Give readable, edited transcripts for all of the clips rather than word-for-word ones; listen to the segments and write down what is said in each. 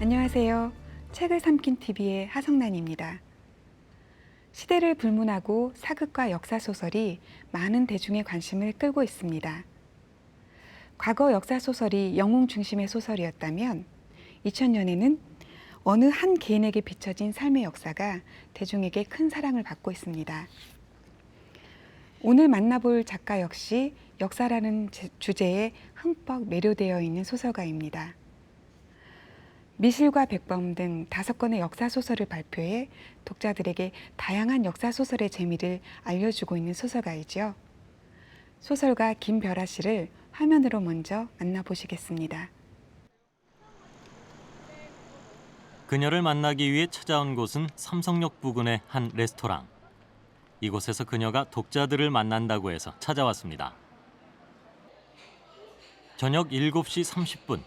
안녕하세요. 책을 삼킨 TV의 하성란입니다. 시대를 불문하고 사극과 역사소설이 많은 대중의 관심을 끌고 있습니다. 과거 역사소설이 영웅 중심의 소설이었다면 2000년에는 어느 한 개인에게 비춰진 삶의 역사가 대중에게 큰 사랑을 받고 있습니다. 오늘 만나볼 작가 역시 역사라는 주제에 흠뻑 매료되어 있는 소설가입니다. 미실과 백범 등 5권의 역사소설을 발표해 독자들에게 다양한 역사소설의 재미를 알려주고 있는 소설가이죠. 소설가 김별아 씨를 화면으로 먼저 만나보시겠습니다. 그녀를 만나기 위해 찾아온 곳은 삼성역 부근의 한 레스토랑. 이곳에서 그녀가 독자들을 만난다고 해서 찾아왔습니다. 저녁 7시 30분.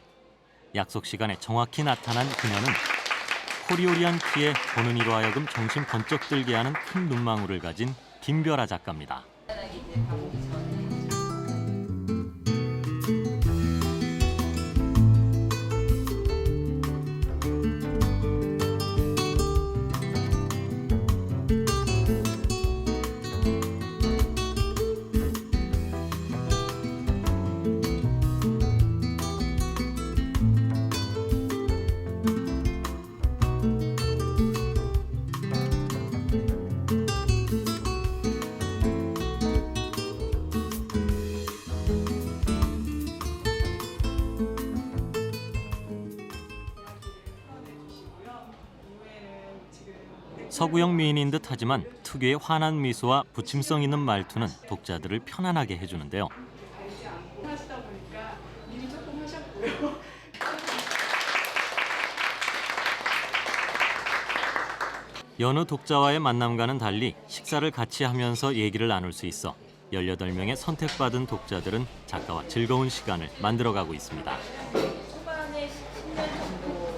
약속 시간에 정확히 나타난 그녀는 호리호리한 키에 보는 이로 하여금 정신 번쩍 들게 하는 큰 눈망울을 가진 김별아 작가입니다. 서구형 미인인 듯하지만 특유의 환한 미소와 부침성 있는 말투는 독자들을 편안하게 해주는데요. 하시다 보니까 일이 조금 하셨고요. 여느 독자와의 만남과는 달리 식사를 같이 하면서 얘기를 나눌 수 있어 18명의 선택받은 독자들은 작가와 즐거운 시간을 만들어가고 있습니다. 초반에 10년 정도는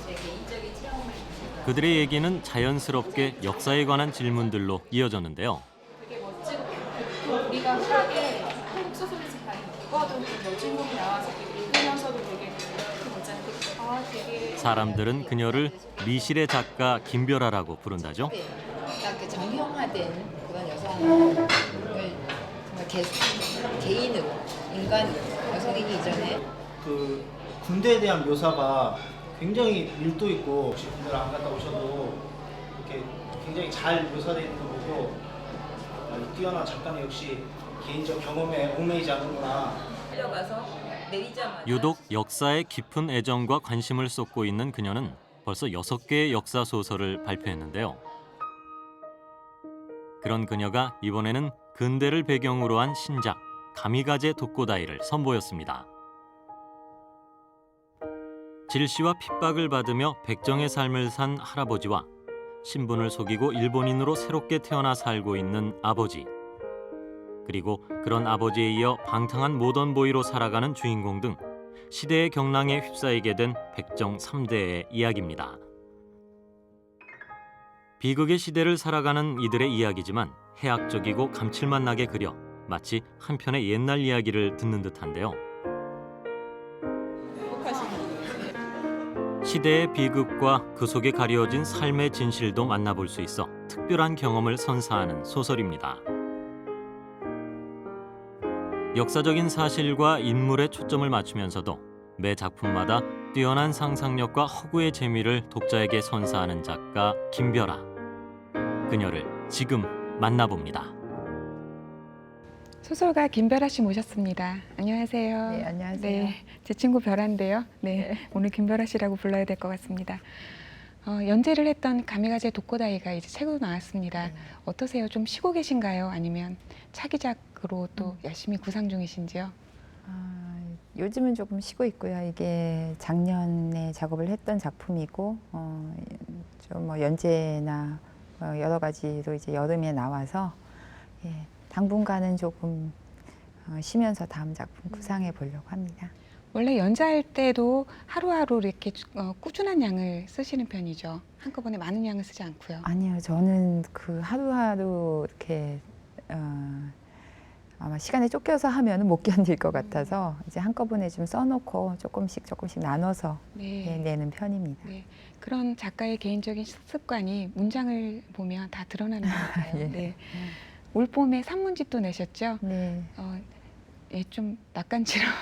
제 개인적인 체험을 그들의 얘기는 자연스럽게 역사에 관한 질문들로 이어졌는데요. 되게 멋지고 우리가 흔하게 한국 소설의 많이 읽어도 여주인공이 나와서 읽으면서도 되게 그 문자는 되게 사람들은 그녀를 미실의 작가 김별아라고 부른다죠. 약간 그 정형화된 그런 여성을 정말 개인으로, 인간으로, 여성이기 이전에 그 군대에 대한 묘사가 굉장히 밀도 있고 혹시 군대를 안 갔다 오셔도 이렇게 굉장히 잘 묘사되어 있는 거 보고 이 뛰어난 작가는 역시 개인적 경험에 얽매이지 않는구나. 달려가서 내리자마자 유독 역사에 깊은 애정과 관심을 쏟고 있는 그녀는 벌써 6개의 역사 소설을 발표했는데요. 그런 그녀가 이번에는 근대를 배경으로 한 신작 가미가제 독고다이를 선보였습니다. 질시와 핍박을 받으며 백정의 삶을 산 할아버지와 신분을 속이고 일본인으로 새롭게 태어나 살고 있는 아버지, 그리고 그런 아버지에 이어 방탕한 모던보이로 살아가는 주인공 등 시대의 경랑에 휩싸이게 된 백정 3대의 이야기입니다. 비극의 시대를 살아가는 이들의 이야기지만 해학적이고 감칠맛 나게 그려 마치 한 편의 옛날 이야기를 듣는 듯한데요. 시대의 비극과 그 속에 가려진 삶의 진실도 만나볼 수 있어 특별한 경험을 선사하는 소설입니다. 역사적인 사실과 인물에 초점을 맞추면서도 매 작품마다 뛰어난 상상력과 허구의 재미를 독자에게 선사하는 작가 김별아. 그녀를 지금 만나봅니다. 소설가 김별아 씨 모셨습니다. 안녕하세요. 네, 안녕하세요. 네, 제 친구 별아인데요. 네, 오늘 김별아 씨라고 불러야 될 것 같습니다. 연재를 했던 가미가제 독고다이가 이제 책으로 나왔습니다. 어떠세요? 좀 쉬고 계신가요? 아니면 차기작으로 또 열심히 구상 중이신지요? 요즘은 조금 쉬고 있고요. 이게 작년에 작업을 했던 작품이고 좀 뭐 연재나 여러 가지로 이제 여름에 나와서 당분간은 조금 쉬면서 다음 작품 구상해 보려고 합니다. 원래 연재할 때도 하루하루 이렇게 꾸준한 양을 쓰시는 편이죠? 한꺼번에 많은 양을 쓰지 않고요. 아니요, 저는 그 하루하루 이렇게 아마 시간에 쫓겨서 하면은 못 견딜 것 같아서 이제 한꺼번에 좀 써놓고 조금씩 나눠서 네. 내는 편입니다. 네. 그런 작가의 개인적인 습관이 문장을 보면 다 드러나는 것 같아요. 예. 네. 올 봄에 산문집도 내셨죠? 네. 예, 좀 낯간지러운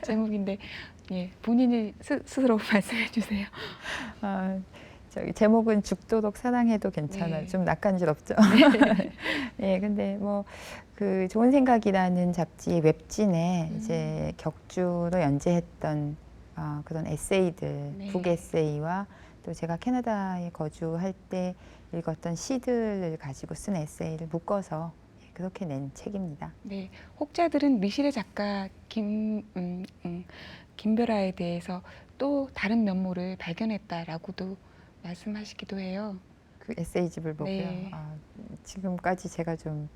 제목인데 예, 본인이 스스로 말씀해 주세요. 저기 제목은 죽도록 사랑해도 괜찮아요. 네. 좀 낯간지럽죠. 예, 근데 뭐 그 좋은 생각이라는 잡지 웹진에 이제 격주로 연재했던 그런 에세이들, 네. 북 에세이와 또 제가 캐나다에 거주할 때 읽었던 시들을 가지고 쓴 에세이를 묶어서 그렇게 낸 책입니다. 네, 혹자들은 미실의 작가 김별아에 대해서 또 다른 면모를 발견했다라고도 말씀하시기도 해요. 그 에세이집을 보고요. 네. 지금까지 제가 좀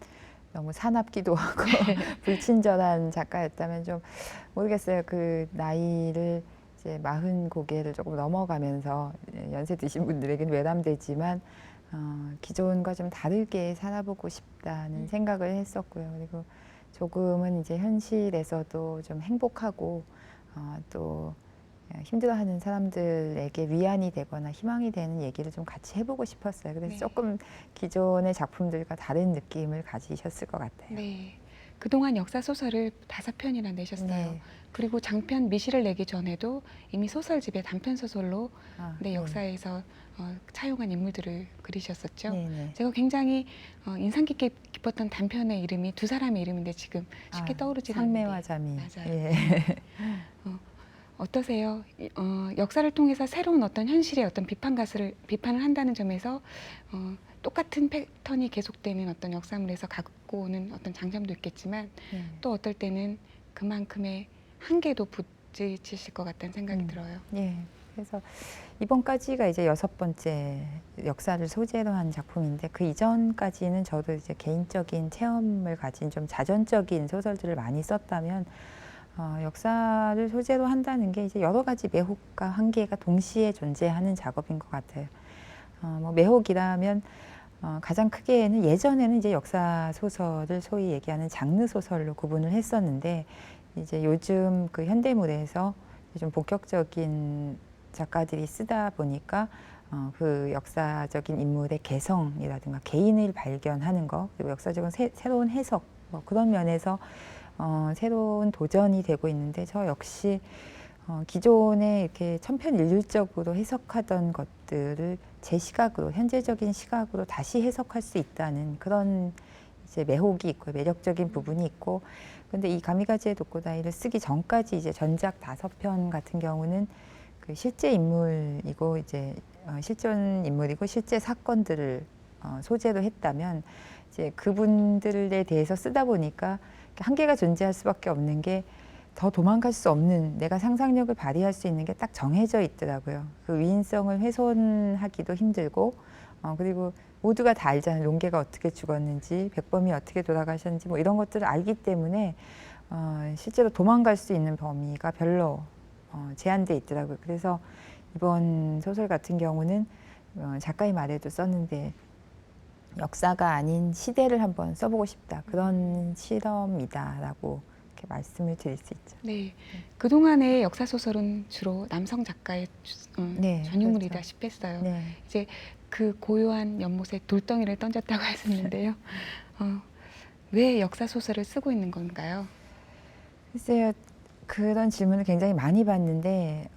너무 사납기도 하고 불친절한 작가였다면 좀 모르겠어요. 그 나이를 이제 40고개를 조금 넘어가면서 연세 드신 분들에게는 외람되지만 기존과 좀 다르게 살아보고 싶다는 생각을 했었고요. 그리고 조금은 이제 현실에서도 좀 행복하고 또 힘들어하는 사람들에게 위안이 되거나 희망이 되는 얘기를 좀 같이 해보고 싶었어요. 그래서 네. 조금 기존의 작품들과 다른 느낌을 가지셨을 것 같아요. 네, 그동안 역사 소설을 5편이나 내셨어요. 네. 그리고 장편 미실을 내기 전에도 이미 소설집에 단편 소설로 내 역사에서 차용한 인물들을 그리셨었죠. 네. 제가 굉장히 인상 깊었던 단편의 이름이 두 사람의 이름인데 지금 쉽게 떠오르지 않는데. 상매와 자미. 맞아요. 예. 어떠세요? 역사를 통해서 새로운 어떤 현실의 어떤 비판을 한다는 점에서 똑같은 패턴이 계속되는 어떤 역사물에서 갖고 오는 어떤 장점도 있겠지만 네. 또 어떨 때는 그만큼의 한계도 부딪히실 것 같다는 생각이 들어요. 예. 그래서 이번까지가 이제 6번째 역사를 소재로 한 작품인데 그 이전까지는 저도 이제 개인적인 체험을 가진 좀 자전적인 소설들을 많이 썼다면 역사를 소재로 한다는 게 이제 여러 가지 매혹과 한계가 동시에 존재하는 작업인 것 같아요. 뭐 매혹이라면 가장 크게는 예전에는 이제 역사 소설을 소위 얘기하는 장르 소설로 구분을 했었는데 이제 요즘 그 현대물에서 좀 본격적인 작가들이 쓰다 보니까 그 역사적인 인물의 개성이라든가 개인을 발견하는 거 그리고 역사적인 새로운 해석 뭐 그런 면에서 새로운 도전이 되고 있는데 저 역시 기존에 이렇게 천편일률적으로 해석하던 것들을 제 시각으로 현재적인 시각으로 다시 해석할 수 있다는 그런 이제 매혹이 있고 매력적인 부분이 있고 근데 이 가미가지의 독고다이를 쓰기 전까지 이제 전작 5편 같은 경우는 그 실제 인물이고 이제 실존 인물이고 실제 사건들을 소재로 했다면 이제 그분들에 대해서 쓰다 보니까 한계가 존재할 수밖에 없는 게 더 도망갈 수 없는 내가 상상력을 발휘할 수 있는 게 딱 정해져 있더라고요. 그 위인성을 훼손하기도 힘들고 그리고 모두가 다 알잖아요. 롱개가 어떻게 죽었는지 백범이 어떻게 돌아가셨는지 뭐 이런 것들을 알기 때문에 실제로 도망갈 수 있는 범위가 별로 제한돼 있더라고요. 그래서 이번 소설 같은 경우는 작가의 말에도 썼는데 역사가 아닌 시대를 한번 써보고 싶다. 그런 실험이다라고 이렇게 말씀을 드릴 수 있죠. 네, 그동안의 역사 소설은 주로 남성 작가의 네, 전유물이다시피 했어요. 네. 이제 그 고요한 연못에 돌덩이를 던졌다고 하셨는데요. 왜 역사 소설을 쓰고 있는 건가요? 글쎄요, 그런 질문을 굉장히 많이 받는데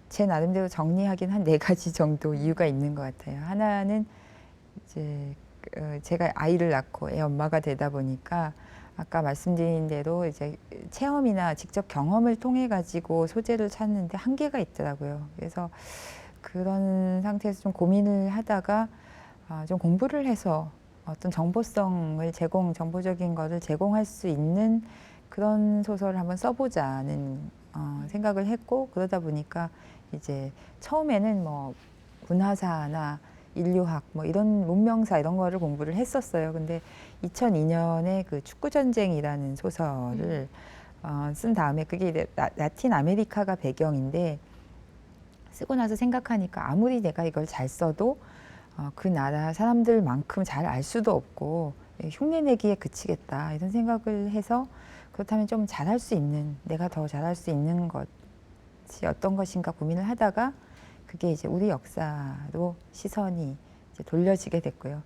제 나름대로 정리하긴 한 4가지 정도 이유가 있는 것 같아요. 하나는 이제 제가 아이를 낳고 애 엄마가 되다 보니까 아까 말씀드린 대로 이제 체험이나 직접 경험을 통해 가지고 소재를 찾는데 한계가 있더라고요. 그래서 그런 상태에서 좀 고민을 하다가 좀 공부를 해서 어떤 정보성을 정보적인 거를 제공할 수 있는 그런 소설을 한번 써보자는 생각을 했고 그러다 보니까 이제 처음에는 뭐 문화사나 인류학 뭐 이런 문명사 이런 거를 공부를 했었어요. 근데 2002년에 그 축구 전쟁이라는 소설을 쓴 다음에 그게 라틴 아메리카가 배경인데 쓰고 나서 생각하니까 아무리 내가 이걸 잘 써도 그 나라 사람들만큼 잘 알 수도 없고 흉내내기에 그치겠다 이런 생각을 해서 그렇다면 좀 잘할 수 있는 내가 더 잘할 수 있는 것이 어떤 것인가 고민을 하다가 그게 이제 우리 역사로 시선이 이제 돌려지게 됐고요.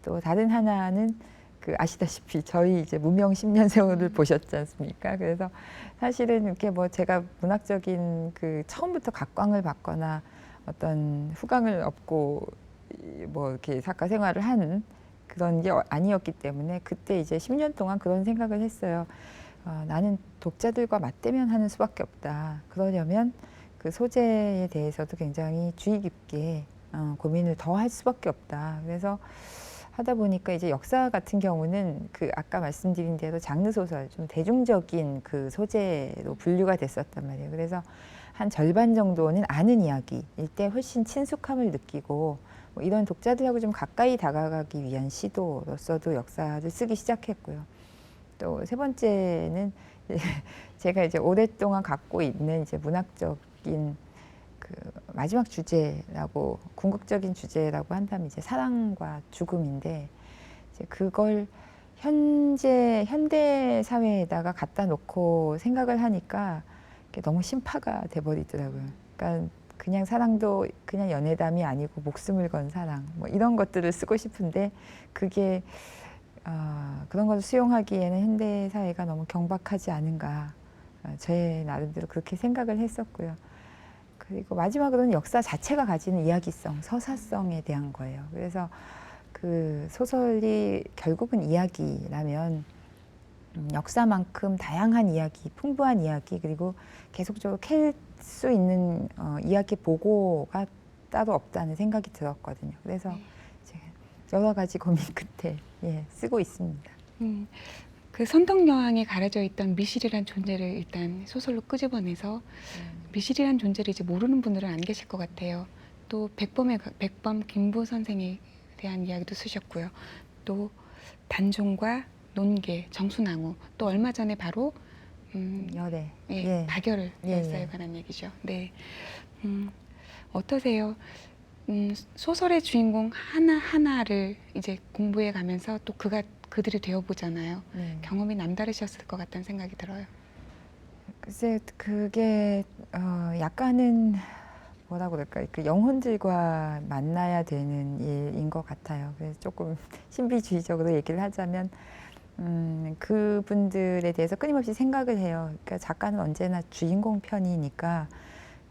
또 다른 하나는 그 아시다시피 저희 이제 무명 10년 세월을 보셨지 않습니까? 그래서 사실은 이렇게 뭐 제가 문학적인 그 처음부터 각광을 받거나 어떤 후광을 얻고 뭐 이렇게 작가 생활을 하는 그런 게 아니었기 때문에 그때 이제 10년 동안 그런 생각을 했어요. 나는 독자들과 맞대면 하는 수밖에 없다. 그러려면 그 소재에 대해서도 굉장히 주의 깊게 고민을 더 할 수밖에 없다. 그래서 하다 보니까 이제 역사 같은 경우는 그 아까 말씀드린 대로 장르 소설 좀 대중적인 그 소재로 분류가 됐었단 말이에요. 그래서 한 절반 정도는 아는 이야기일 때 훨씬 친숙함을 느끼고 뭐 이런 독자들하고 좀 가까이 다가가기 위한 시도로서도 역사를 쓰기 시작했고요. 또 세 번째는 제가 이제 오랫동안 갖고 있는 이제 문학적인 그 마지막 주제라고 궁극적인 주제라고 한다면 이제 사랑과 죽음인데 이제 그걸 현대 사회에다가 갖다 놓고 생각을 하니까 너무 심파가 돼버리더라고요. 그러니까 그냥 사랑도 그냥 연애담이 아니고 목숨을 건 사랑 뭐 이런 것들을 쓰고 싶은데 그게 그런 것을 수용하기에는 현대 사회가 너무 경박하지 않은가 제 나름대로 그렇게 생각을 했었고요. 그리고 마지막으로는 역사 자체가 가지는 이야기성, 서사성에 대한 거예요. 그래서 그 소설이 결국은 이야기라면 역사만큼 다양한 이야기, 풍부한 이야기 그리고 계속적으로 캘 수 있는 이야기 보고가 따로 없다는 생각이 들었거든요. 그래서 이제 여러 가지 고민 끝에 쓰고 있습니다. 그 선덕여왕에 가려져 있던 미실이란 존재를 일단 소설로 끄집어내서 미실이란 존재를 이제 모르는 분들은 안 계실 것 같아요. 또 백범 김부 선생에 대한 이야기도 쓰셨고요. 또 단종과 논계, 정순왕후, 또 얼마 전에 바로 열애, 박열 열사에 관한 얘기죠. 네, 어떠세요? 소설의 주인공 하나하나를 이제 공부해 가면서 또 그들이 되어보잖아요. 네. 경험이 남다르셨을 것 같다는 생각이 들어요. 글쎄 그게 약간은 뭐라고 그럴까 그 영혼들과 만나야 되는 일인 것 같아요. 그래서 조금 신비주의적으로 얘기를 하자면 그분들에 대해서 끊임없이 생각을 해요. 그러니까 작가는 언제나 주인공 편이니까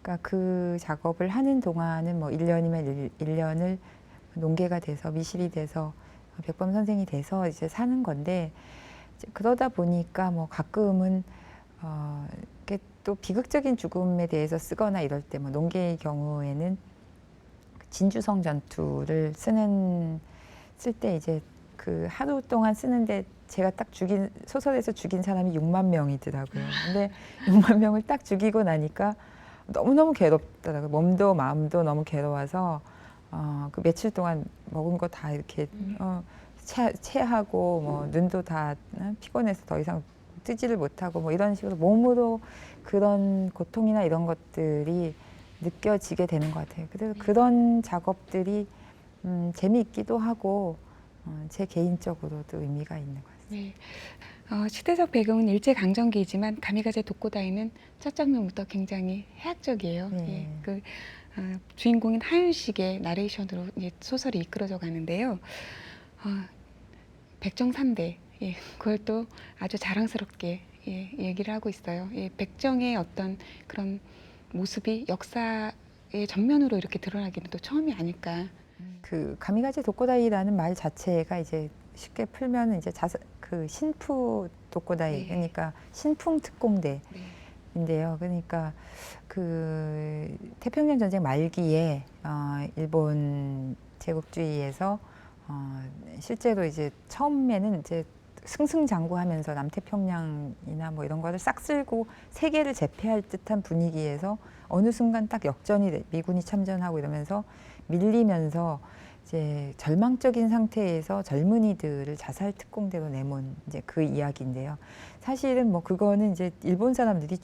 그러니까 그 작업을 하는 동안은 뭐 1년이면 1년을 논계가 돼서 미실이 돼서 백범 선생이 돼서 이제 사는 건데 이제 그러다 보니까 뭐 가끔은 이렇게 또 비극적인 죽음에 대해서 쓰거나 이럴 때 뭐 논계의 경우에는 진주성 전투를 쓸 때 이제 그 하루 동안 쓰는데 제가 딱 소설에서 죽인 사람이 6만 명이더라고요. 근데 6만 명을 딱 죽이고 나니까 너무너무 괴롭더라고요. 몸도 마음도 너무 괴로워서 그 며칠 동안 먹은 거 다 이렇게 체하고 뭐 눈도 다 피곤해서 더 이상 뜨지를 못하고 뭐 이런 식으로 몸으로 그런 고통이나 이런 것들이 느껴지게 되는 것 같아요. 그래서 그런 작업들이 재미있기도 하고 제 개인적으로도 의미가 있는 것 같습니다. 네. 시대적 배경은 일제강점기이지만 가미가제 독고다이는 첫 장면부터 굉장히 해학적이에요. 네. 그 주인공인 하윤식의 나레이션으로 이제 소설이 이끌어져 가는데요. 백정 3대 그걸 또 아주 자랑스럽게 얘기를 하고 있어요. 백정의 어떤 그런 모습이 역사의 전면으로 이렇게 드러나기는 또 처음이 아닐까. 그 가미가제 독고다이라는 말 자체가 이제 쉽게 풀면 이제 그 신푸 독고다이 네. 그러니까 신풍 특공대. 네. 인데요. 그러니까 그 태평양 전쟁 말기에 일본 제국주의에서 실제로 이제 처음에는 이제 승승장구하면서 남태평양이나 뭐 이런 거를 싹 쓸고 세계를 제패할 듯한 분위기에서 어느 순간 딱 미군이 참전하고 이러면서 밀리면서 이제 절망적인 상태에서 젊은이들을 자살 특공대로 내몬 이제 그 이야기인데요. 사실은 뭐 그거는 이제 일본 사람들이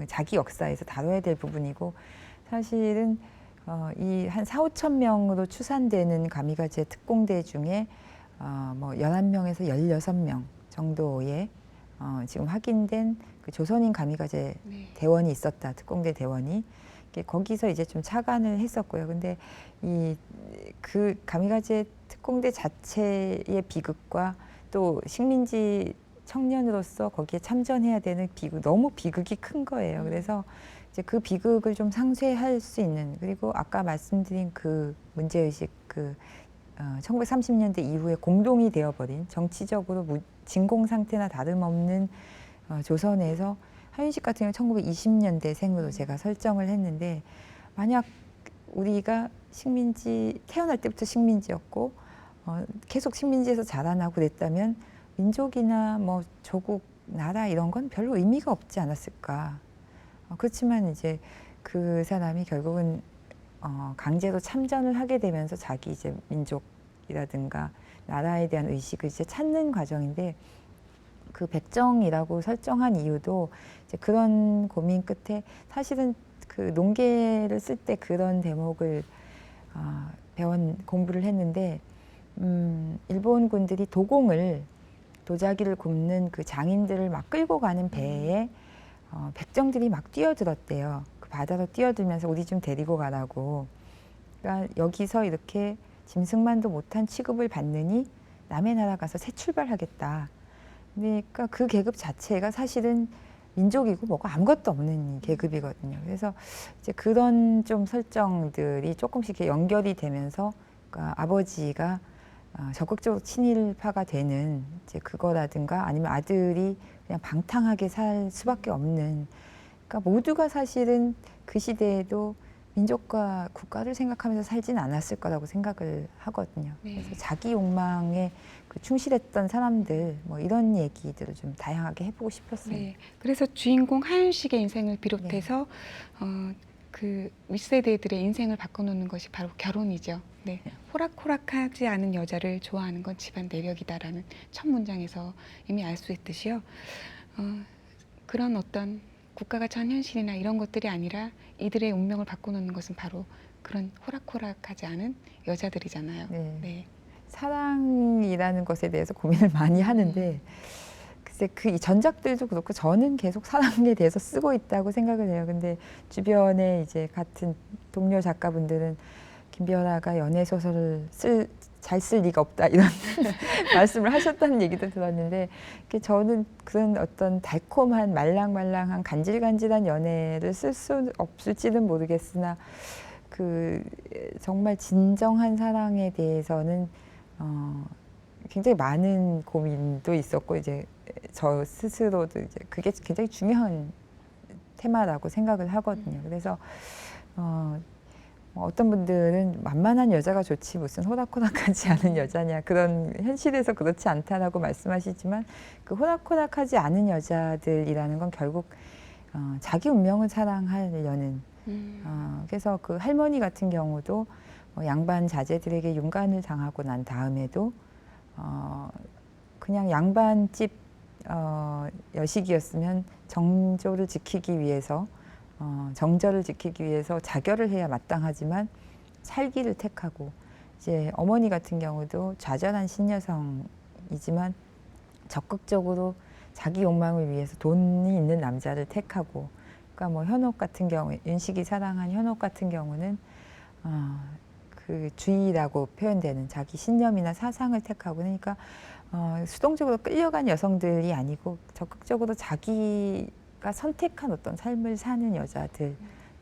자기 역사에서 다뤄야 될 부분이고 사실은 이 한 4, 5천 명으로 추산되는 가미가제 특공대 중에 뭐 11명에서 16명 정도의 지금 확인된 그 조선인 가미가제 네. 대원이 있었다. 특공대 대원이. 거기서 이제 좀 착안을 했었고요. 근데 그 가미가제 특공대 자체의 비극과 또 식민지 청년으로서 거기에 참전해야 되는 비극, 너무 비극이 큰 거예요. 그래서 이제 그 비극을 좀 상쇄할 수 있는, 그리고 아까 말씀드린 그 문제의식, 1930년대 이후에 공동이 되어버린 정치적으로 진공 상태나 다름없는 조선에서 하윤식 같은 경우 1920년대생으로 제가 설정을 했는데, 만약 우리가 태어날 때부터 식민지였고 계속 식민지에서 자라나고 그랬다면 민족이나 뭐 조국, 나라 이런 건 별로 의미가 없지 않았을까. 그렇지만 이제 그 사람이 결국은 강제로 참전을 하게 되면서 자기 이제 민족이라든가 나라에 대한 의식을 이제 찾는 과정인데, 그 백정이라고 설정한 이유도 이제 그런 고민 끝에 사실은 그 농계를 쓸 때 그런 대목을 공부를 했는데, 일본군들이 도자기를 굽는 그 장인들을 막 끌고 가는 배에 백정들이 막 뛰어들었대요. 그 바다로 뛰어들면서 우리 좀 데리고 가라고. 그러니까 여기서 이렇게 짐승만도 못한 취급을 받느니 남의 나라 가서 새 출발하겠다. 그러니까 그 계급 자체가 사실은 민족이고 뭐가 아무것도 없는 계급이거든요. 그래서 이제 그런 좀 설정들이 조금씩 이렇게 연결이 되면서, 그러니까 아버지가 적극적으로 친일파가 되는 이제 그거라든가, 아니면 아들이 그냥 방탕하게 살 수밖에 없는, 그러니까 모두가 사실은 그 시대에도 민족과 국가를 생각하면서 살진 않았을 거라고 생각을 하거든요. 네. 그래서 자기 욕망에 충실했던 사람들, 뭐 이런 얘기들을 좀 다양하게 해보고 싶었어요. 네. 그래서 주인공 하윤식의 인생을 비롯해서 그 윗세대들의 인생을 바꿔놓는 것이 바로 결혼이죠. 네. 호락호락하지 않은 여자를 좋아하는 건 집안 내력이다라는 첫 문장에서 이미 알 수 있듯이요. 그런 어떤 국가가 전 현실이나 이런 것들이 아니라 이들의 운명을 바꿔놓는 것은 바로 그런 호락호락하지 않은 여자들이잖아요. 네. 네. 사랑이라는 것에 대해서 고민을 많이 하는데, 글쎄 이 전작들도 그렇고 저는 계속 사랑에 대해서 쓰고 있다고 생각을 해요. 근데 주변에 이제 같은 동료 작가분들은 김비연아가 연애 소설을 잘 쓸 리가 없다 이런 말씀을 하셨다는 얘기도 들었는데, 저는 그런 어떤 달콤한 말랑말랑한 간질간질한 연애를 쓸 수 없을지는 모르겠으나, 그 정말 진정한 사랑에 대해서는 굉장히 많은 고민도 있었고, 이제 저 스스로도 이제 그게 굉장히 중요한 테마라고 생각을 하거든요. 그래서 어떤 분들은 만만한 여자가 좋지 무슨 호락호락하지 않은 여자냐, 그런 현실에서 그렇지 않다라고 말씀하시지만, 그 호락호락하지 않은 여자들이라는 건 결국 자기 운명을 사랑하려는, 그래서 그 할머니 같은 경우도 양반 자제들에게 윤관을 당하고 난 다음에도 그냥 양반집 여식이었으면 정조를 지키기 위해서, 정절을 지키기 위해서 자결을 해야 마땅하지만 살기를 택하고, 이제 어머니 같은 경우도 좌절한 신여성이지만 적극적으로 자기 욕망을 위해서 돈이 있는 남자를 택하고, 그러니까 뭐 현옥 같은 경우에, 윤식이 사랑한 현옥 같은 경우는 그 주의라고 표현되는 자기 신념이나 사상을 택하고, 그러니까 수동적으로 끌려간 여성들이 아니고 적극적으로 자기가 선택한 어떤 삶을 사는 여자들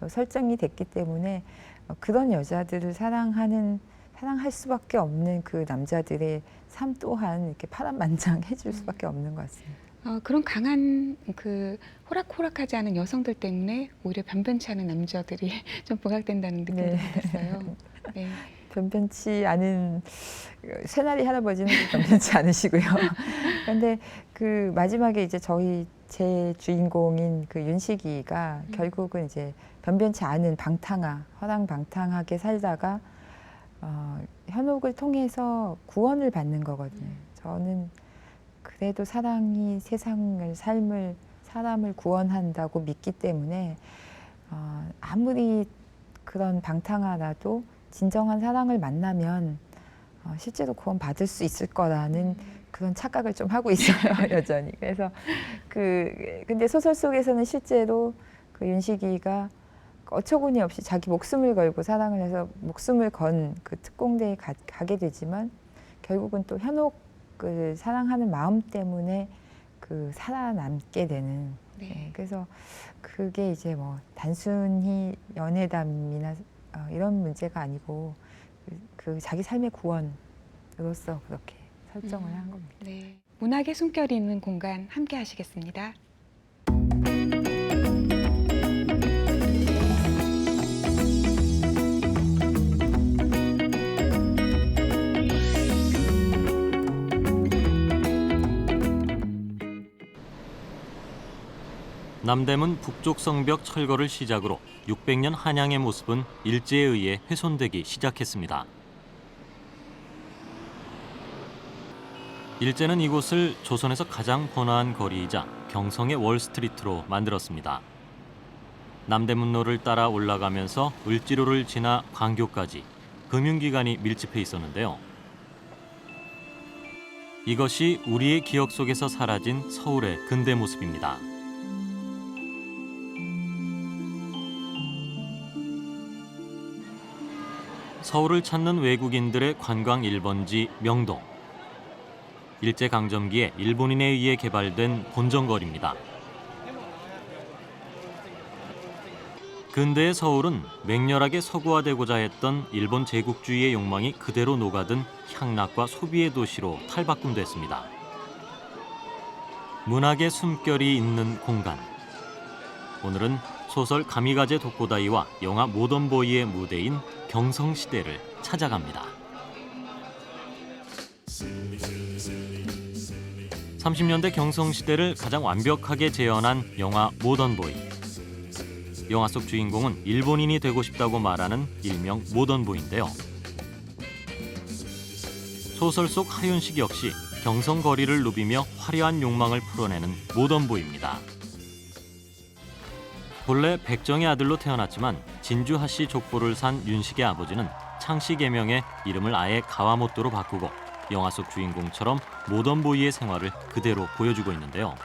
설정이 됐기 때문에, 그런 여자들을 사랑할 수밖에 없는 그 남자들의 삶 또한 이렇게 파란만장해 줄 수밖에 없는 것 같습니다. 그런 강한 그 호락호락하지 않은 여성들 때문에 오히려 변변치 않은 남자들이 좀 부각된다는 느낌도 네. 받았어요. 네. 변변치 않은 새나리 할아버지는 변변치 않으시고요. 그런데 그 마지막에 이제 제 주인공인 그 윤식이가 결국은 이제 변변치 않은 허랑방탕하게 살다가 현옥을 통해서 구원을 받는 거거든요. 저는 그래도 사랑이 사람을 구원한다고 믿기 때문에 아무리 그런 방탕하라도 진정한 사랑을 만나면 실제로 구원 받을 수 있을 거라는 그런 착각을 좀 하고 있어요. 여전히. 그래서 근데 소설 속에서는 실제로 그 윤식이가 어처구니 없이 자기 목숨을 걸고 사랑을 해서 목숨을 건 그 특공대에 가게 되지만 결국은 또 현옥을 사랑하는 마음 때문에 그 살아남게 되는. 네. 그래서 그게 이제 뭐 단순히 연애담이나 이런 문제가 아니고 그 자기 삶의 구원으로서 그렇게 설정을 한 겁니다. 네. 문학의 숨결이 있는 공간 함께 하시겠습니다. 남대문 북쪽 성벽 철거를 시작으로 600년 한양의 모습은 일제에 의해 훼손되기 시작했습니다. 일제는 이곳을 조선에서 가장 번화한 거리이자 경성의 월스트리트로 만들었습니다. 남대문로를 따라 올라가면서 을지로를 지나 광교까지 금융기관이 밀집해 있었는데요. 이것이 우리의 기억 속에서 사라진 서울의 근대 모습입니다. 서울을 찾는 외국인들의 관광 1번지 명동. 일제강점기에 일본인에 의해 개발된 본정거리입니다. 근대의 서울은 맹렬하게 서구화되고자 했던 일본 제국주의의 욕망이 그대로 녹아든 향락과 소비의 도시로 탈바꿈됐습니다. 문학의 숨결이 있는 공간. 오늘은 소설 가미가제 도코다이와 영화 모던보이의 무대인 경성시대를 찾아갑니다. 30년대 경성시대를 가장 완벽하게 재현한 영화 모던보이. 영화 속 주인공은 일본인이 되고 싶다고 말하는 일명 모던보이인데요. 소설 속 하윤식 역시 경성거리를 누비며 화려한 욕망을 풀어내는 모던보이입니다. 본래 백정의 아들로 태어났지만 진주 하씨 족보를 산 윤식의 아버지는 창씨 계명에 이름을 아예 가와모토로 바꾸고 영화 속 주인공처럼 모던보이의 생활을 그대로 보여주고 있는데요.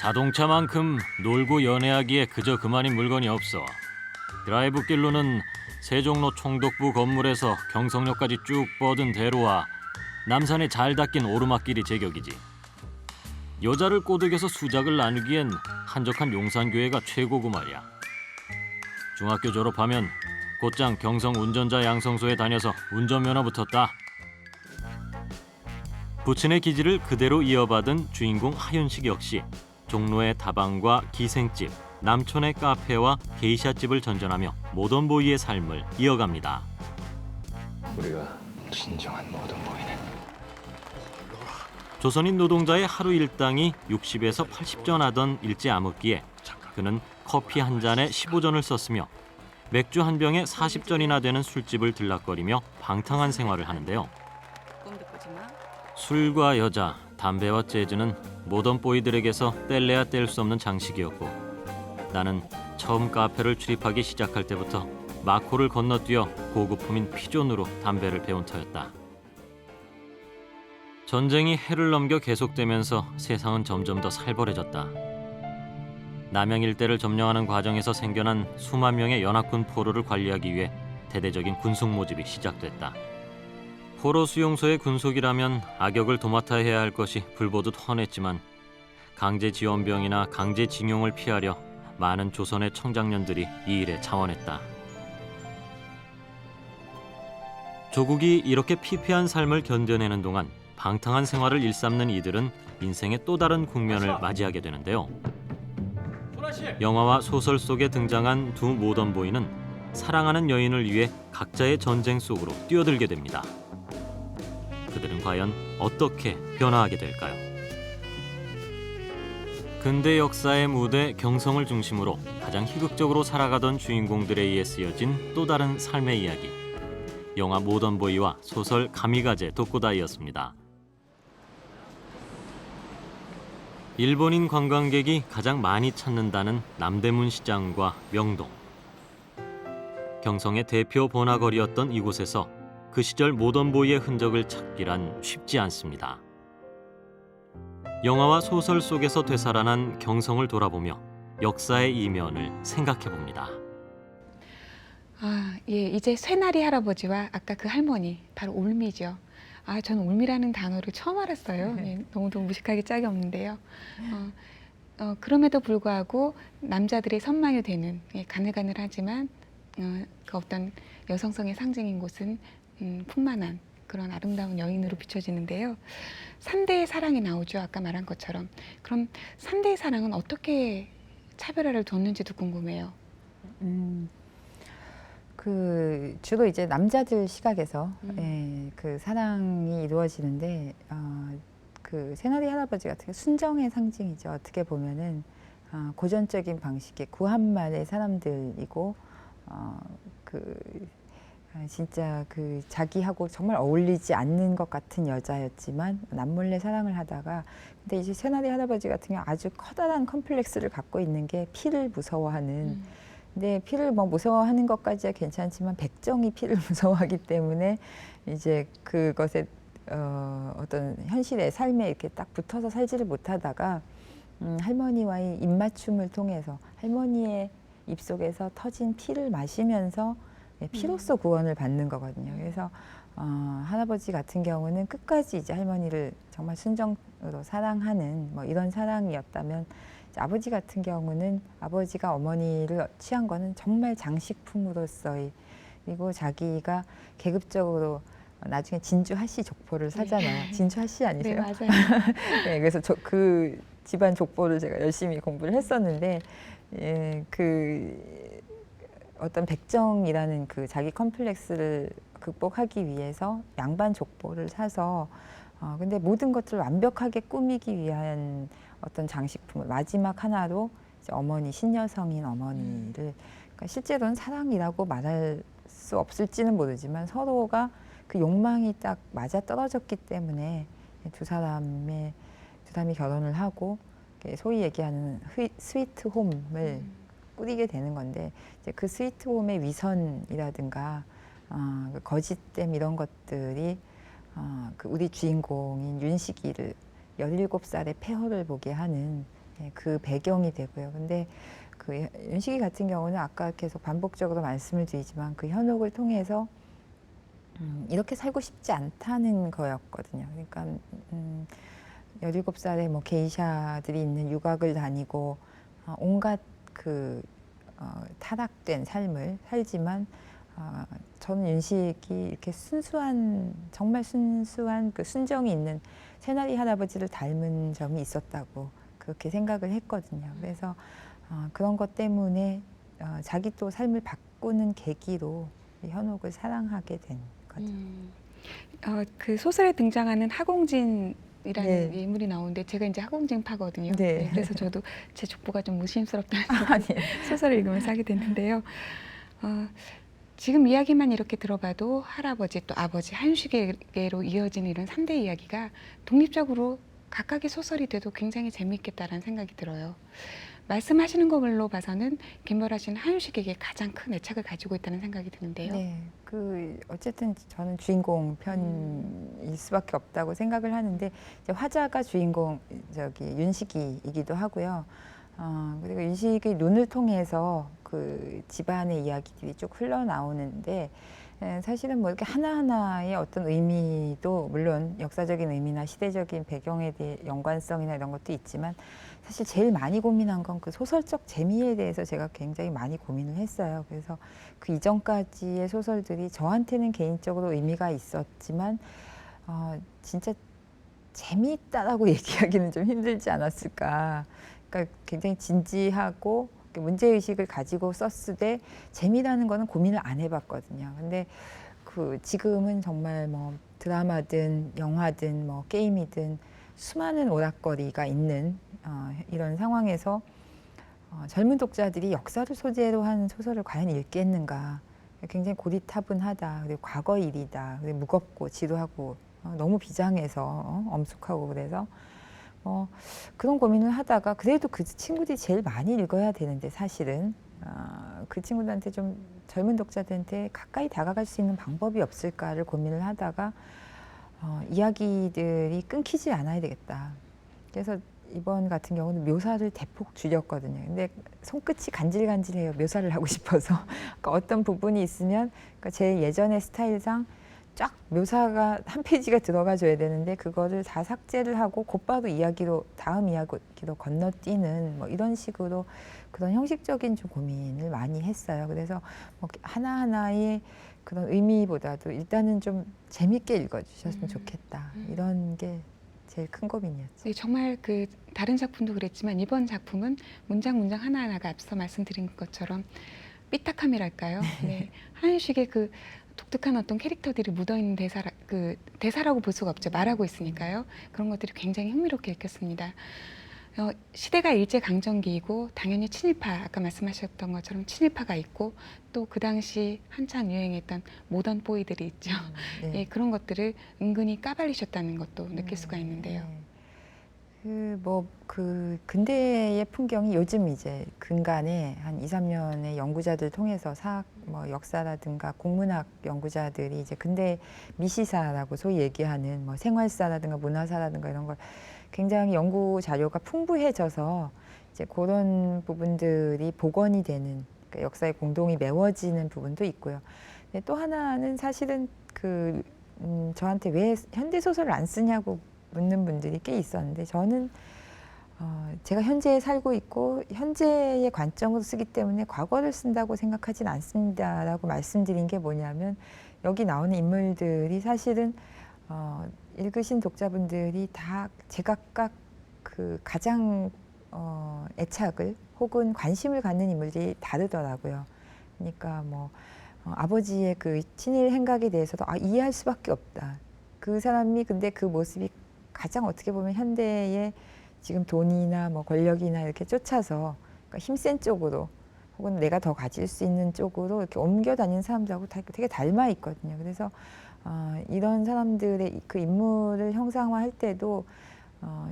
자동차만큼 놀고 연애하기에 그저 그만인 물건이 없어. 드라이브 길로는 세종로 총독부 건물에서 경성역까지 쭉 뻗은 대로와 남산에 잘 닦인 오르막길이 제격이지. 여자를 꼬드겨서 수작을 나누기엔 한적한 용산교회가 최고고 말이야. 중학교 졸업하면 곧장 경성 운전자 양성소에 다녀서 운전면허부터 따. 부친의 기질을 그대로 이어받은 주인공 하윤식 역시 종로의 다방과 기생집, 남촌의 카페와 게이샤집을 전전하며 모던보이의 삶을 이어갑니다. 우리가 진정한 모던보이네. 조선인 노동자의 하루 일당이 60에서 80전 하던 일제 암흑기에 그는 커피 한 잔에 15전을 썼으며 맥주 한 병에 40전이나 되는 술집을 들락거리며 방탕한 생활을 하는데요. 술과 여자, 담배와 재즈는 모던보이들에게서 뗄래야 뗄 수 없는 장식이었고 나는 처음 카페를 출입하기 시작할 때부터 마코를 건너뛰어 고급품인 피존으로 담배를 배운 터였다. 전쟁이 해를 넘겨 계속되면서 세상은 점점 더 살벌해졌다. 남양 일대를 점령하는 과정에서 생겨난 수만 명의 연합군 포로를 관리하기 위해 대대적인 군속 모집이 시작됐다. 포로 수용소의 군속이라면 악역을 도맡아 해야 할 것이 불보듯 훤했지만 강제 지원병이나 강제 징용을 피하려 많은 조선의 청장년들이 이 일에 자원했다. 조국이 이렇게 피폐한 삶을 견뎌내는 동안 방탕한 생활을 일삼는 이들은 인생의 또 다른 국면을 맞이하게 되는데요. 영화와 소설 속에 등장한 두 모던보이는 사랑하는 여인을 위해 각자의 전쟁 속으로 뛰어들게 됩니다. 그들은 과연 어떻게 변화하게 될까요? 근대 역사의 무대 경성을 중심으로 가장 희극적으로 살아가던 주인공들에 의해 쓰여진 또 다른 삶의 이야기. 영화 모던보이와 소설 가미가제 도코다이였습니다. 일본인 관광객이 가장 많이 찾는다는 남대문 시장과 명동. 경성의 대표 번화거리였던 이곳에서 그 시절 모던보이의 흔적을 찾기란 쉽지 않습니다. 영화와 소설 속에서 되살아난 경성을 돌아보며 역사의 이면을 생각해 봅니다. 아, 예, 이제 새나리 할아버지와 아까 그 할머니, 바로 올미죠. 아, 저는 올미라는 단어를 처음 알았어요. 예, 너무도 무식하게 짝이 없는데요. 그럼에도 불구하고 남자들의 선망이 되는, 예, 가늘가늘하지만 그 어떤 여성성의 상징인 곳은 풍만한 그런 아름다운 여인으로 비춰지는데요. 3대의 사랑이 나오죠. 아까 말한 것처럼. 그럼 3대의 사랑은 어떻게 차별화를 뒀는지도 궁금해요. 그 주로 이제 남자들 시각에서 예, 그 사랑이 이루어지는데 그 새나리 할아버지 같은 게 순정의 상징이죠. 어떻게 보면은 고전적인 방식의 구한말의 사람들이고 진짜 그 자기하고 정말 어울리지 않는 것 같은 여자였지만 남몰래 사랑을 하다가 근데 이제 새나리 할아버지 같은 경우 아주 커다란 컴플렉스를 갖고 있는 게 피를 무서워하는 근데 피를 뭐 무서워하는 것까지야 괜찮지만 백정이 피를 무서워하기 때문에 이제 그것에 어떤 현실의 삶에 이렇게 딱 붙어서 살지를 못하다가 할머니와의 입맞춤을 통해서 할머니의 입속에서 터진 피를 마시면서 피로써 구원을 받는 거거든요. 그래서 할아버지 같은 경우는 끝까지 이제 할머니를 정말 순정으로 사랑하는 뭐 이런 사랑이었다면 아버지 같은 경우는 아버지가 어머니를 취한 거는 정말 장식품으로서의 그리고 자기가 계급적으로 나중에 진주 하씨 족보를 사잖아요. 진주 하씨 아니세요? 네, 맞아요. 네, 그래서 그 집안 족보를 제가 열심히 공부를 했었는데 그 어떤 백정이라는 그 자기 컴플렉스를 극복하기 위해서 양반 족보를 사서 근데 모든 것들을 완벽하게 꾸미기 위한 어떤 장식품을 마지막 하나로 이제 어머니 신여성인 어머니를 그러니까 실제로는 사랑이라고 말할 수 없을지는 모르지만 서로가 그 욕망이 딱 맞아 떨어졌기 때문에 두 사람이 결혼을 하고 소위 얘기하는 스위트 홈을 꾸리게 되는 건데 이제 그 스위트 홈의 위선이라든가 그 거짓됨 이런 것들이 그 우리 주인공인 윤식이를 17살의 폐허를 보게 하는 그 배경이 되고요. 근데 그 윤식이 같은 경우는 아까 계속 반복적으로 말씀을 드리지만 그 현혹을 통해서 이렇게 살고 싶지 않다는 거였거든요. 그러니까 17살에 뭐 게이샤들이 있는 유곽을 다니고 온갖 그 타락된 삶을 살지만 저는 윤식이 이렇게 순수한 정말 순수한 그 순정이 있는 새나리 할아버지를 닮은 점이 있었다고 그렇게 생각을 했거든요. 그래서 그런 것 때문에 자기 또 삶을 바꾸는 계기로 현옥을 사랑하게 된 거죠. 그 소설에 등장하는 하공진이라는 네. 인물이 나오는데 제가 이제 하공진파거든요. 네. 네, 그래서 저도 제 족보가 좀 무심스럽다는 아니에요. 소설을 읽으면서 하게 됐는데요. 지금 이야기만 이렇게 들어봐도 할아버지 또 아버지 한식에게로 이어지는 이런 3대 이야기가 독립적으로 각각의 소설이 돼도 굉장히 재미있겠다라는 생각이 들어요. 말씀하시는 걸로 봐서는 김보라 씨는 한식에게 가장 큰 애착을 가지고 있다는 생각이 드는데요. 네, 그 어쨌든 저는 주인공 편일 수밖에 없다고 생각을 하는데 이제 화자가 주인공 윤식이이기도 하고요. 그리고 윤식의 눈을 통해서 그 집안의 이야기들이 쭉 흘러나오는데 사실은 뭐 이렇게 하나하나의 어떤 의미도 물론 역사적인 의미나 시대적인 배경에 대해 연관성이나 이런 것도 있지만 사실 제일 많이 고민한 건 그 소설적 재미에 대해서 제가 굉장히 많이 고민을 했어요. 그래서 그 이전까지의 소설들이 저한테는 개인적으로 의미가 있었지만 진짜 재미있다라고 얘기하기는 좀 힘들지 않았을까. 그러니까 굉장히 진지하고 문제의식을 가지고 썼을 때 재미라는 거는 고민을 안 해봤거든요. 근데 그 지금은 정말 뭐 드라마든 영화든 뭐 게임이든 수많은 오락거리가 있는 이런 상황에서 젊은 독자들이 역사를 소재로 한 소설을 과연 읽겠는가. 굉장히 고리타분하다. 그리고 과거 일이다. 그리고 무겁고 지루하고 너무 비장해서 엄숙하고 그래서 그런 고민을 하다가 그래도 그 친구들이 제일 많이 읽어야 되는데 사실은 그 친구들한테 좀 젊은 독자들한테 가까이 다가갈 수 있는 방법이 없을까를 고민을 하다가 이야기들이 끊기지 않아야 되겠다. 그래서 이번 같은 경우는 묘사를 대폭 줄였거든요. 근데 손끝이 간질간질해요. 묘사를 하고 싶어서. 그러니까 어떤 부분이 있으면 그러니까 제 예전의 스타일상 쫙 묘사가 한 페이지가 들어가줘야 되는데 그거를 다 삭제를 하고 곧바로 다음 이야기로 건너뛰는 뭐 이런 식으로 그런 형식적인 좀 고민을 많이 했어요. 그래서 뭐 하나하나의 그런 의미보다도 일단은 좀 재밌게 읽어주셨으면 좋겠다. 이런 게 제일 큰 고민이었죠. 네, 정말 그 다른 작품도 그랬지만 이번 작품은 문장 하나하나가 앞서 말씀드린 것처럼 삐딱함이랄까요? 네, 한식의 그 독특한 어떤 캐릭터들이 묻어있는 대사라고 볼 수가 없죠. 말하고 있으니까요. 그런 것들이 굉장히 흥미롭게 읽혔습니다. 시대가 일제강점기이고 당연히 친일파, 아까 말씀하셨던 것처럼 친일파가 있고 또 그 당시 한창 유행했던 모던 보이들이 있죠. 네. 예, 그런 것들을 은근히 까발리셨다는 것도 느낄 수가 있는데요. 그 근대의 풍경이 요즘 이제 근간에 한 2, 3년의 연구자들 통해서 역사라든가 국문학 연구자들이 이제 근대 미시사라고 소위 얘기하는 뭐 생활사라든가 문화사라든가 이런 걸 굉장히 연구 자료가 풍부해져서 이제 그런 부분들이 복원이 되는 그러니까 역사의 공동이 메워지는 부분도 있고요. 근데 또 하나는 사실은 저한테 왜 현대 소설을 안 쓰냐고 묻는 분들이 꽤 있었는데 저는 제가 현재에 살고 있고 현재의 관점으로 쓰기 때문에 과거를 쓴다고 생각하진 않습니다라고 말씀드린 게 뭐냐면 여기 나오는 인물들이 사실은 읽으신 독자분들이 다 제각각 그 가장 애착을 혹은 관심을 갖는 인물들이 다르더라고요. 그러니까 뭐 아버지의 그 친일 행각에 대해서도 이해할 수밖에 없다. 그 사람이 근데 그 모습이 가장 어떻게 보면 현대의 지금 돈이나 뭐 권력이나 이렇게 쫓아서 그러니까 힘센 쪽으로 혹은 내가 더 가질 수 있는 쪽으로 이렇게 옮겨 다니는 사람들하고 되게 닮아 있거든요. 그래서 이런 사람들의 그 인물을 형상화할 때도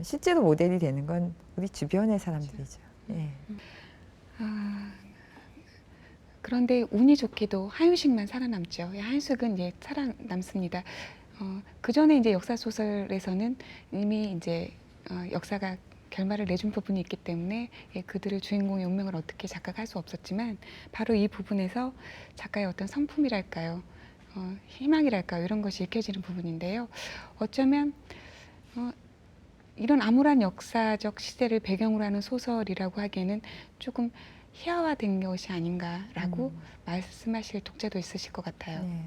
실제로 모델이 되는 건 우리 주변의 사람들이죠. 예. 그런데 운이 좋게도 한유식만 살아남죠. 한유식은 이제 살아남습니다. 그 전에 이제 역사 소설에서는 이미 이제 역사가 결말을 내준 부분이 있기 때문에 그들의 주인공의 운명을 어떻게 작가가 할 수 없었지만 바로 이 부분에서 작가의 어떤 성품이랄까요, 희망이랄까요, 이런 것이 읽혀지는 부분인데요. 어쩌면 이런 암울한 역사적 시대를 배경으로 하는 소설이라고 하기에는 조금 희화화된 것이 아닌가라고 말씀하실 독자도 있으실 것 같아요. 네.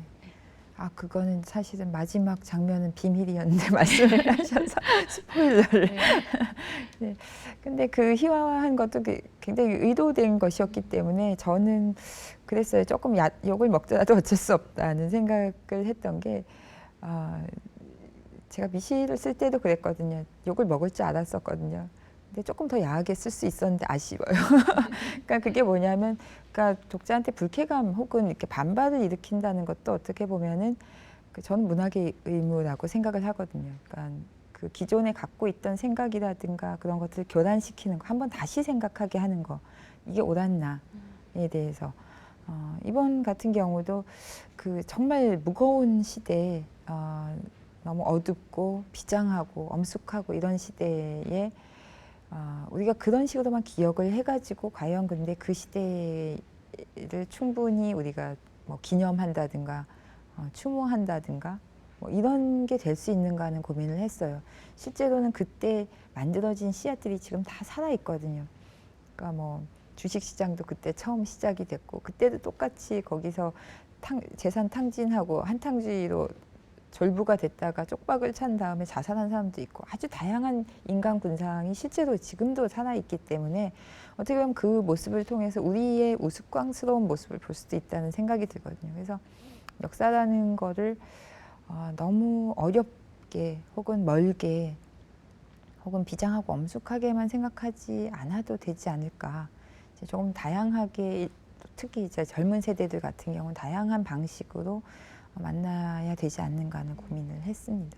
그거는 사실은 마지막 장면은 비밀이었는데 말씀을 하셔서 스포일러를. 네. 근데 그 희화화한 것도 굉장히 의도된 것이었기 때문에 저는 그랬어요. 조금 욕을 먹더라도 어쩔 수 없다는 생각을 했던 게 제가 미시를 쓸 때도 그랬거든요. 욕을 먹을 줄 알았었거든요. 근데 조금 더 야하게 쓸 수 있었는데 아쉬워요. 그러니까 그게 뭐냐면, 그러니까 독자한테 불쾌감 혹은 이렇게 반발을 일으킨다는 것도 어떻게 보면은 저는 문학의 의무라고 생각을 하거든요. 그러니까 그 기존에 갖고 있던 생각이라든가 그런 것들을 교란시키는 거, 한번 다시 생각하게 하는 거, 이게 옳았나에 대해서 이번 같은 경우도 그 정말 무거운 시대에 너무 어둡고 비장하고 엄숙하고 이런 시대에 우리가 그런 식으로만 기억을 해가지고 과연 근데 그 시대를 충분히 우리가 뭐 기념한다든가 추모한다든가 뭐 이런 게 될 수 있는가 하는 고민을 했어요. 실제로는 그때 만들어진 씨앗들이 지금 다 살아있거든요. 그러니까 뭐 주식시장도 그때 처음 시작이 됐고 그때도 똑같이 거기서 재산 탕진하고 한탕주의로 졸부가 됐다가 쪽박을 찬 다음에 자살한 사람도 있고 아주 다양한 인간 군상이 실제로 지금도 살아있기 때문에 어떻게 보면 그 모습을 통해서 우리의 우스꽝스러운 모습을 볼 수도 있다는 생각이 들거든요. 그래서 역사라는 거를 너무 어렵게 혹은 멀게 혹은 비장하고 엄숙하게만 생각하지 않아도 되지 않을까. 이제 조금 다양하게 특히 이제 젊은 세대들 같은 경우는 다양한 방식으로 만나야 되지 않는가 하는 고민을 했습니다.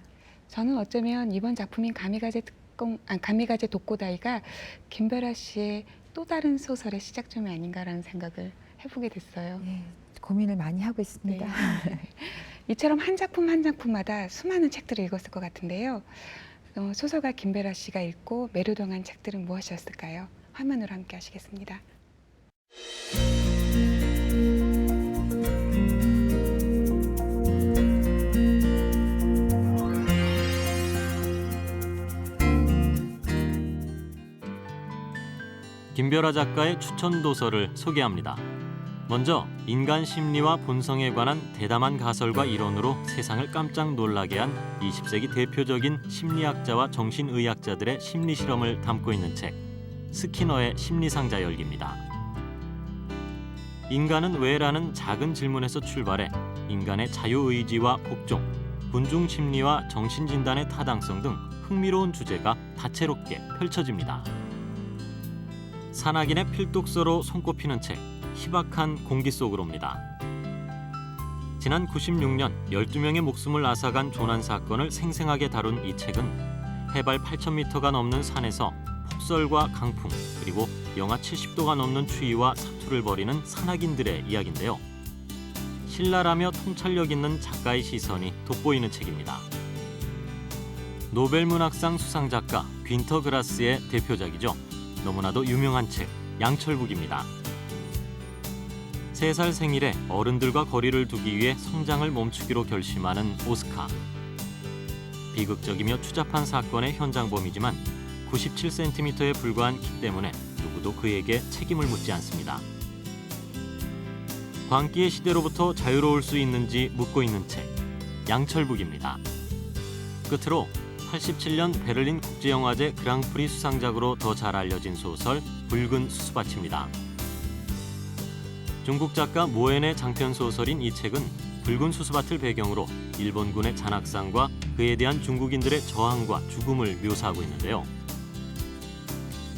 저는 어쩌면 이번 작품인 가미가제 독고다이가 김별아 씨의 또 다른 소설의 시작점이 아닌가라는 생각을 해보게 됐어요. 네, 고민을 많이 하고 있습니다. 네. 이처럼 한 작품 한 작품마다 수많은 책들을 읽었을 것 같은데요. 소설가 김배라 씨가 읽고 매료당한 책들은 무엇이었을까요? 화면으로 함께 하시겠습니다. 김별아 작가의 추천 도서를 소개합니다. 먼저 인간 심리와 본성에 관한 대담한 가설과 이론으로 세상을 깜짝 놀라게 한 20세기 대표적인 심리학자와 정신의학자들의 심리 실험을 담고 있는 책 스키너의 심리상자 열기입니다. 인간은 왜라는 작은 질문에서 출발해 인간의 자유의지와 복종, 군중 심리와 정신진단의 타당성 등 흥미로운 주제가 다채롭게 펼쳐집니다. 산악인의 필독서로 손꼽히는 책 희박한 공기 속으로입니다. 지난 96년 12명의 목숨을 앗아간 조난 사건을 생생하게 다룬 이 책은 해발 8,000m가 넘는 산에서 폭설과 강풍 그리고 영하 70도가 넘는 추위와 사투를 벌이는 산악인들의 이야기인데요. 신랄하며 통찰력 있는 작가의 시선이 돋보이는 책입니다. 노벨문학상 수상작가 귄터 그라스의 대표작이죠. 너무나도 유명한 책 양철북입니다. 3살 생일에 어른들과 거리를 두기 위해 성장을 멈추기로 결심하는 오스카. 비극적이며 추잡한 사건의 현장범이지만 97cm에 불과한 키 때문에 누구도 그에게 책임을 묻지 않습니다. 광기의 시대로부터 자유로울 수 있는지 묻고 있는 책 양철북입니다. 끝으로 87년 베를린 국제영화제 그랑프리 수상작으로 더 잘 알려진 소설 붉은 수수밭입니다. 중국 작가 모엔의 장편 소설인 이 책은 붉은 수수밭을 배경으로 일본군의 잔악상과 그에 대한 중국인들의 저항과 죽음을 묘사하고 있는데요.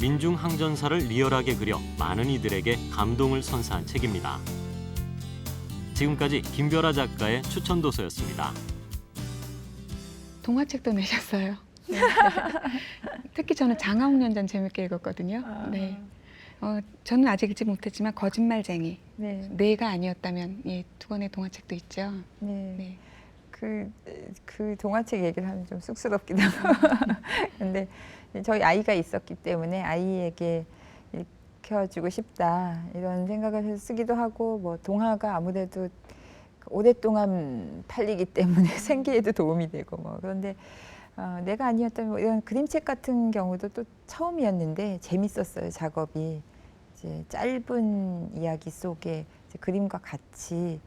민중 항전사를 리얼하게 그려 많은 이들에게 감동을 선사한 책입니다. 지금까지 김별아 작가의 추천 도서였습니다. 동화책도 내셨어요. 네. 특히 저는 장화홍련전 재밌게 읽었거든요. 네. 저는 아직 읽지 못했지만 거짓말쟁이, 네. 내가 아니었다면 이 2권의 동화책도 있죠. 네. 네. 그 동화책 얘기를 하면 좀 쑥스럽기도 하고. 근데 저희 아이가 있었기 때문에 아이에게 읽혀주고 싶다 이런 생각을 해서 쓰기도 하고, 뭐 동화가 아무래도 오랫동안 팔리기 때문에 생계에도 도움이 되고 뭐. 그런데 내가 아니었다면 뭐 이런 그림책 같은 경우도 또 처음이었는데 재밌었어요. 작업이 이제 짧은 이야기 속에 이제 그림과 같이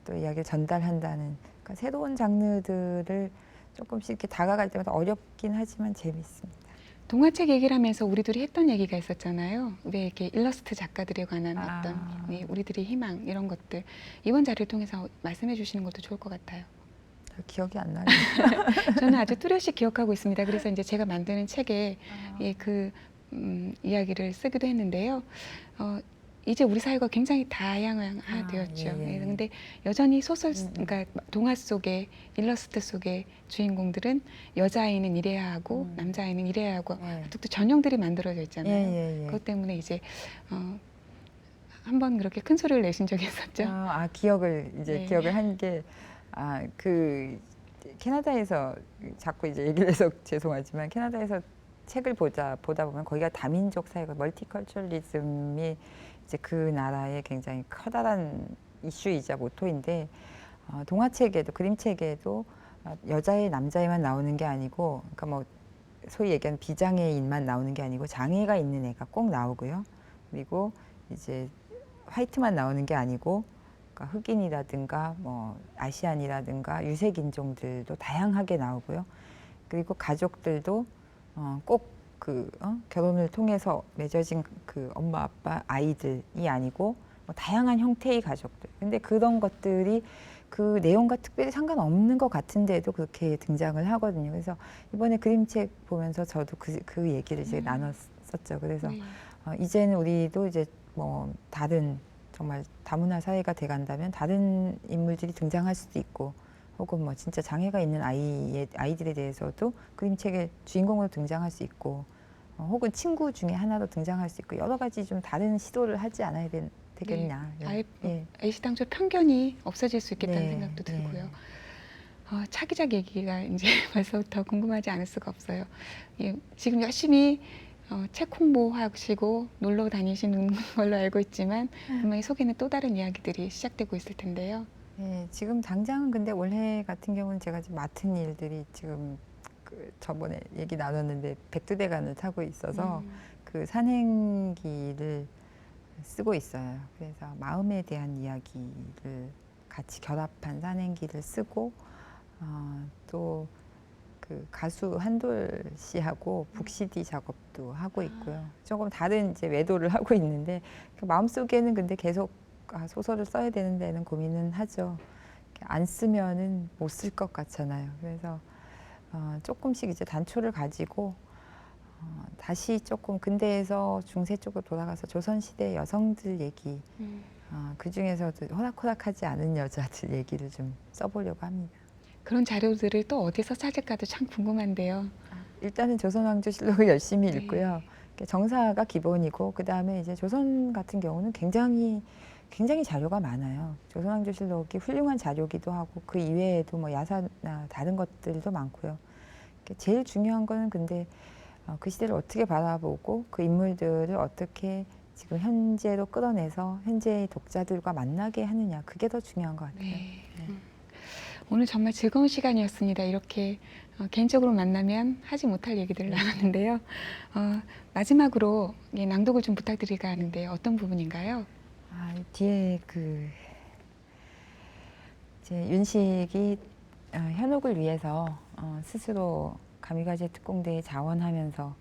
또 이야기를 전달한다는, 그러니까 새로운 장르들을 조금씩 이렇게 다가갈 때마다 어렵긴 하지만 재밌습니다. 동화책 얘기를 하면서 우리들이 했던 얘기가 있었잖아요. 왜 이렇게 일러스트 작가들에 관한 어떤 우리들의 희망 이런 것들 이번 자리를 통해서 말씀해 주시는 것도 좋을 것 같아요. 기억이 안 나요. 저는 아주 뚜렷이 기억하고 있습니다. 그래서 이제 제가 만드는 책에 이야기를 쓰기도 했는데요. 이제 우리 사회가 굉장히 다양화되었죠. 그런데 여전히 소설, 그러니까 동화 속에 일러스트 속에 주인공들은 여자아이는 이래야 하고 남자아이는 이래야 하고 또 전형들이 만들어져 있잖아요. 그것 때문에 이제 한번 그렇게 큰 소리를 내신 적이 있었죠. 기억을 네. 기억을 한 게 그 캐나다에서 자꾸 이제 얘기를 해서 죄송하지만 캐나다에서 책을 보다 보면 거기가 다민족 사회가 멀티컬처리즘이 이제 그 나라의 굉장히 커다란 이슈이자 모토인데, 동화책에도 그림책에도 여자애 남자애만 나오는 게 아니고, 그러니까 뭐 소위 얘기하는 비장애인만 나오는 게 아니고 장애가 있는 애가 꼭 나오고요. 그리고 이제 화이트만 나오는 게 아니고, 그러니까 흑인이라든가 뭐 아시안이라든가 유색 인종들도 다양하게 나오고요. 그리고 가족들도 꼭 결혼을 통해서 맺어진 그 엄마 아빠 아이들이 아니고 뭐 다양한 형태의 가족들. 근데 그런 것들이 그 내용과 특별히 상관없는 것 같은데도 그렇게 등장을 하거든요. 그래서 이번에 그림책 보면서 저도 그 얘기를 이제 나눴었죠. 그래서 이제는 우리도 이제 뭐 다른 정말 다문화 사회가 돼간다면 다른 인물들이 등장할 수도 있고, 혹은 뭐 진짜 장애가 있는 아이들에 대해서도 그림책의 주인공으로 등장할 수 있고, 혹은 친구 중에 하나로 등장할 수 있고 여러 가지 좀 다른 시도를 하지 않아야 되겠냐. 아예 예. 애시당초 편견이 없어질 수 있겠다는 네, 생각도 네. 들고요. 차기작 얘기가 이제 벌써부터 궁금하지 않을 수가 없어요. 예, 지금 열심히 책 홍보하시고 놀러 다니시는 걸로 알고 있지만 분명히 속에는 또 다른 이야기들이 시작되고 있을 텐데요. 예, 지금 당장은 근데 올해 같은 경우는 제가 지금 맡은 일들이 지금 저번에 얘기 나눴는데 백두대간을 타고 있어서 그 산행기를 쓰고 있어요. 그래서 마음에 대한 이야기를 같이 결합한 산행기를 쓰고 또 그 가수 한돌 씨하고 북CD 작업도 하고 있고요. 조금 다른 이제 외도를 하고 있는데 그 마음속에는 근데 계속 소설을 써야 되는 데는 고민은 하죠. 안 쓰면은 못 쓸 것 같잖아요. 그래서 조금씩 이제 단초를 가지고 다시 조금 근대에서 중세 쪽으로 돌아가서 조선시대 여성들 얘기 그 중에서도 호락호락하지 않은 여자들 얘기를 좀 써보려고 합니다. 그런 자료들을 또 어디서 찾을까도 참 궁금한데요. 일단은 조선왕조실록을 열심히 네. 읽고요. 정사가 기본이고 그 다음에 이제 조선 같은 경우는 굉장히 자료가 많아요. 조선왕조실록이 훌륭한 자료기도 하고 그 이외에도 뭐 야사나 다른 것들도 많고요. 제일 중요한 거는 근데 그 시대를 어떻게 바라보고 그 인물들을 어떻게 지금 현재로 끌어내서 현재의 독자들과 만나게 하느냐 그게 더 중요한 것 같아요. 네. 네. 오늘 정말 즐거운 시간이었습니다. 이렇게 개인적으로 만나면 하지 못할 얘기들을 나눴는데요. 마지막으로 낭독을 좀 부탁드릴까 하는데 어떤 부분인가요? 뒤에 이제 윤식이 현옥을 위해서 스스로 가미가제 특공대에 자원하면서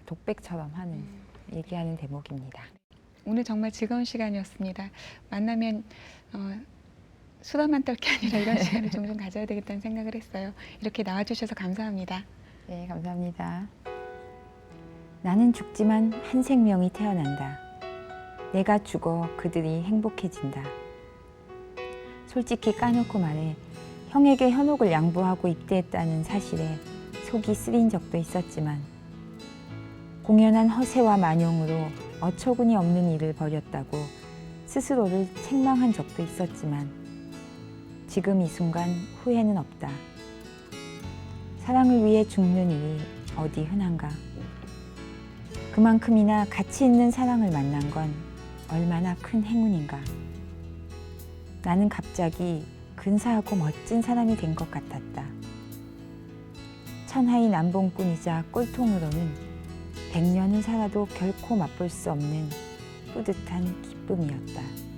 독백처럼 하는 얘기하는 대목입니다. 오늘 정말 즐거운 시간이었습니다. 만나면 수다만 떨 게 아니라 이런 시간을 종종 가져야 되겠다는 생각을 했어요. 이렇게 나와주셔서 감사합니다. 네, 감사합니다. 나는 죽지만 한 생명이 태어난다. 내가 죽어 그들이 행복해진다. 솔직히 까놓고 말해 형에게 현옥을 양보하고 입대했다는 사실에 속이 쓰린 적도 있었지만 공연한 허세와 만용으로 어처구니 없는 일을 벌였다고 스스로를 책망한 적도 있었지만 지금 이 순간 후회는 없다. 사랑을 위해 죽는 일이 어디 흔한가. 그만큼이나 가치 있는 사랑을 만난 건 얼마나 큰 행운인가. 나는 갑자기 근사하고 멋진 사람이 된 것 같았다. 천하의 남봉꾼이자 꼴통으로는 100년을 살아도 결코 맛볼 수 없는 뿌듯한 기쁨이었다.